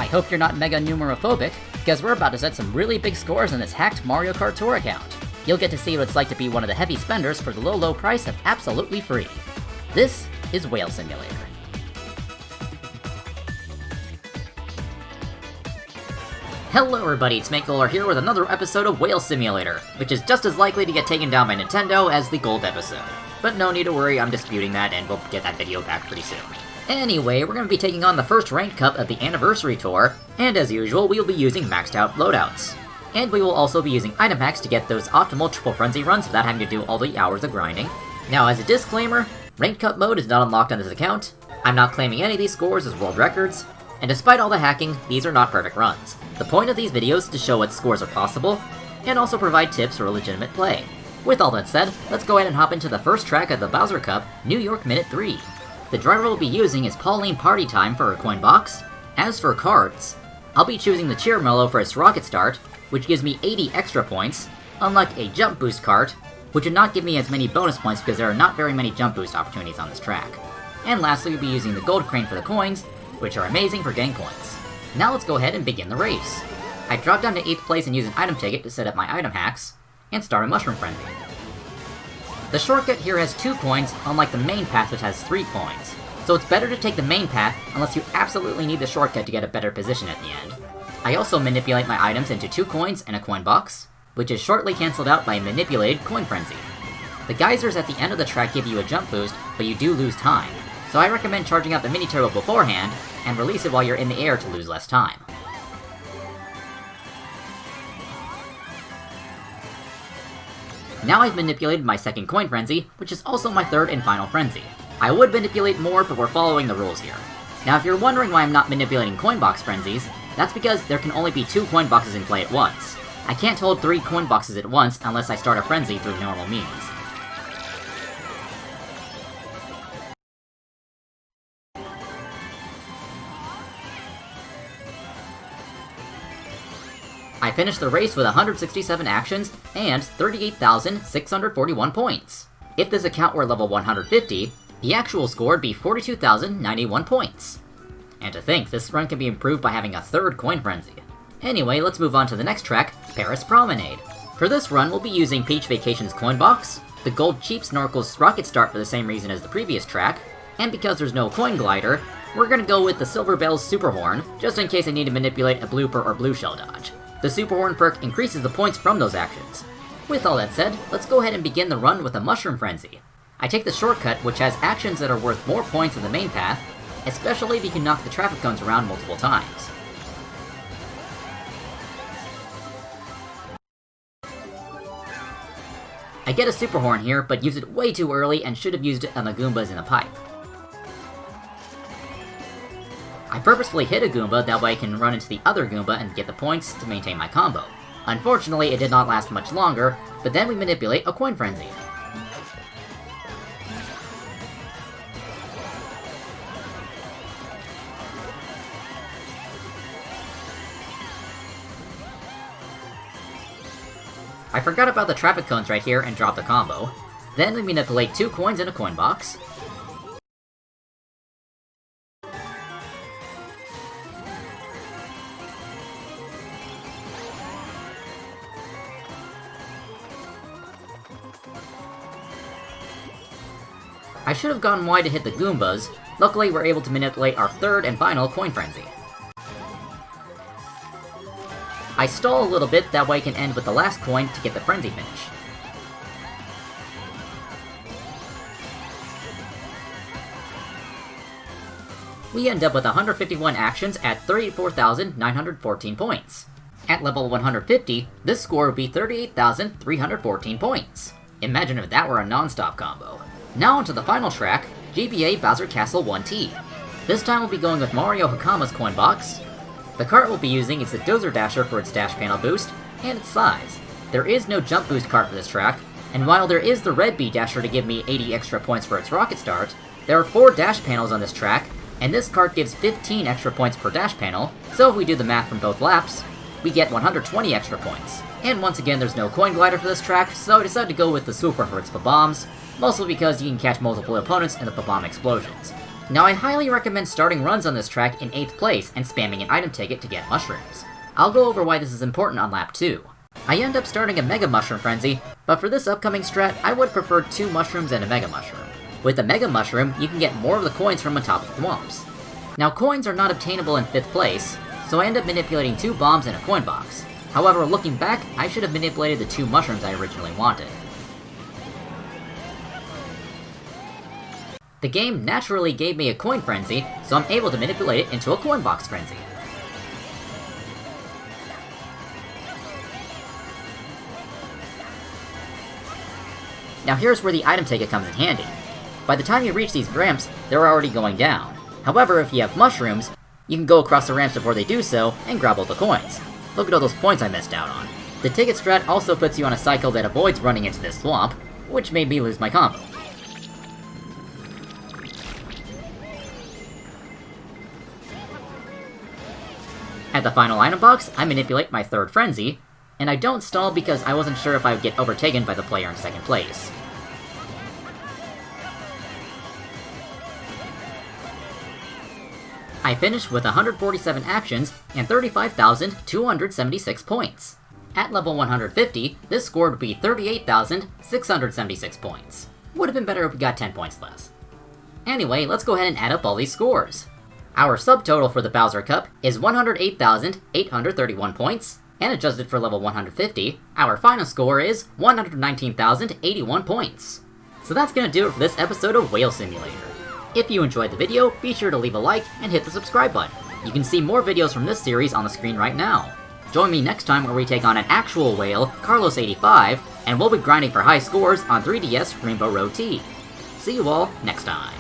I hope you're not mega numerophobic, because we're about to set some really big scores on this hacked Mario Kart Tour account. You'll get to see what it's like to be one of the heavy spenders for the low price of absolutely free. This is Whale Simulator. Hello everybody, it's Mankolar here with another episode of Whale Simulator, which is just as likely to get taken down by Nintendo as the Gold episode. But no need to worry, I'm disputing that and we'll get that video back pretty soon. Anyway, we're going to be taking on the first ranked cup of the Anniversary Tour, and as usual, we'll be using maxed out loadouts. And we will also be using item hacks to get those optimal Triple Frenzy runs without having to do all the hours of grinding. Now, as a disclaimer, ranked cup mode is not unlocked on this account, I'm not claiming any of these scores as world records, and despite all the hacking, these are not perfect runs. The point of these videos is to show what scores are possible, and also provide tips for a legitimate play. With all that said, let's go ahead and hop into the first track of the Bowser Cup, New York Minute 3. The driver we'll be using is Pauline Party Time for her coin box. As for Karts, I'll be choosing the Cheer Mellow for its rocket start, which gives me 80 extra points, unlike a Jump Boost cart, which would not give me as many bonus points because there are not very many Jump Boost opportunities on this track. And lastly, we'll be using the Gold Crane for the coins, which are amazing for getting points. Now let's go ahead and begin the race. I drop down to 8th place and use an item ticket to set up my item hacks, and start a Mushroom Frenzy. The shortcut here has 2 coins, unlike the main path which has 3 coins. So it's better to take the main path unless you absolutely need the shortcut to get a better position at the end. I also manipulate my items into 2 coins and a coin box, which is shortly cancelled out by a manipulated Coin Frenzy. The geysers at the end of the track give you a jump boost, but you do lose time. So I recommend charging out the mini turbo beforehand, and release it while you're in the air to lose less time. Now I've manipulated my second Coin Frenzy, which is also my third and final frenzy. I would manipulate more, but we're following the rules here. Now if you're wondering why I'm not manipulating coin box frenzies, that's because there can only be 2 coin boxes in play at once. I can't hold 3 coin boxes at once unless I start a frenzy through normal means. I finished the race with 167 actions and 38,641 points. If this account were level 150, the actual score would be 42,091 points. And to think, this run can be improved by having a third Coin Frenzy. Anyway, let's move on to the next track, Paris Promenade. For this run, we'll be using Peach Vacation's Coin Box, the Gold Cheap Snorkel's Rocket Start for the same reason as the previous track, and because there's no Coin Glider, we're gonna go with the Silver Bell's Super Horn, just in case I need to manipulate a blooper or blue shell dodge. The Super Horn perk increases the points from those actions. With all that said, let's go ahead and begin the run with a Mushroom Frenzy. I take the shortcut, which has actions that are worth more points than the main path, especially if you can knock the traffic cones around multiple times. I get a Super Horn here, but use it way too early and should have used it on the Goombas in the pipe. I purposefully hit a Goomba, that way I can run into the other Goomba and get the points to maintain my combo. Unfortunately, it did not last much longer, but then we manipulate a Coin Frenzy. I forgot about the traffic cones right here and dropped the combo. Then we manipulate 2 coins in a coin box. I should have gone wide to hit the Goombas. Luckily, we're able to manipulate our third and final Coin Frenzy. I stall a little bit, that way I can end with the last coin to get the frenzy finish. We end up with 151 actions at 34,914 points. At level 150, this score would be 38,314 points. Imagine if that were a non-stop combo. Now onto the final track, GBA Bowser Castle 1T. This time we'll be going with Mario Hakama's coin box. The cart we'll be using is the Dozer Dasher for its dash panel boost, and its size. There is no jump boost cart for this track, and while there is the Red Bee Dasher to give me 80 extra points for its rocket start, there are 4 dash panels on this track, and this cart gives 15 extra points per dash panel, so if we do the math from both laps, we get 120 extra points. And once again, there's no Coin Glider for this track, so I decided to go with the Super for its bombs, mostly because you can catch multiple opponents in the bomb explosions. Now I highly recommend starting runs on this track in 8th place and spamming an item ticket to get mushrooms. I'll go over why this is important on lap 2. I end up starting a Mega Mushroom Frenzy, but for this upcoming strat, I would prefer 2 mushrooms and a Mega Mushroom. With a Mega Mushroom, you can get more of the coins from on top of thwomps. Now coins are not obtainable in 5th place, so I end up manipulating 2 bombs and a coin box. However, looking back, I should have manipulated the 2 mushrooms I originally wanted. The game naturally gave me a coin frenzy, so I'm able to manipulate it into a coin box frenzy. Now here's where the item ticket comes in handy. By the time you reach these ramps, they're already going down. However, if you have mushrooms, you can go across the ramps before they do so, and grab all the coins. Look at all those points I missed out on. The ticket strat also puts you on a cycle that avoids running into this swamp, which made me lose my combo. At the final item box, I manipulate my 3rd frenzy, and I don't stall because I wasn't sure if I would get overtaken by the player in 2nd place. I finished with 147 actions and 35,276 points. At level 150, this score would be 38,676 points. Would have been better if we got 10 points less. Anyway, let's go ahead and add up all these scores. Our subtotal for the Bowser Cup is 108,831 points, and adjusted for level 150, our final score is 119,081 points. So that's gonna do it for this episode of Whale Simulator. If you enjoyed the video, be sure to leave a like and hit the subscribe button. You can see more videos from this series on the screen right now. Join me next time where we take on an actual whale, Carlos85, and we'll be grinding for high scores on 3DS Rainbow Road T. See you all next time.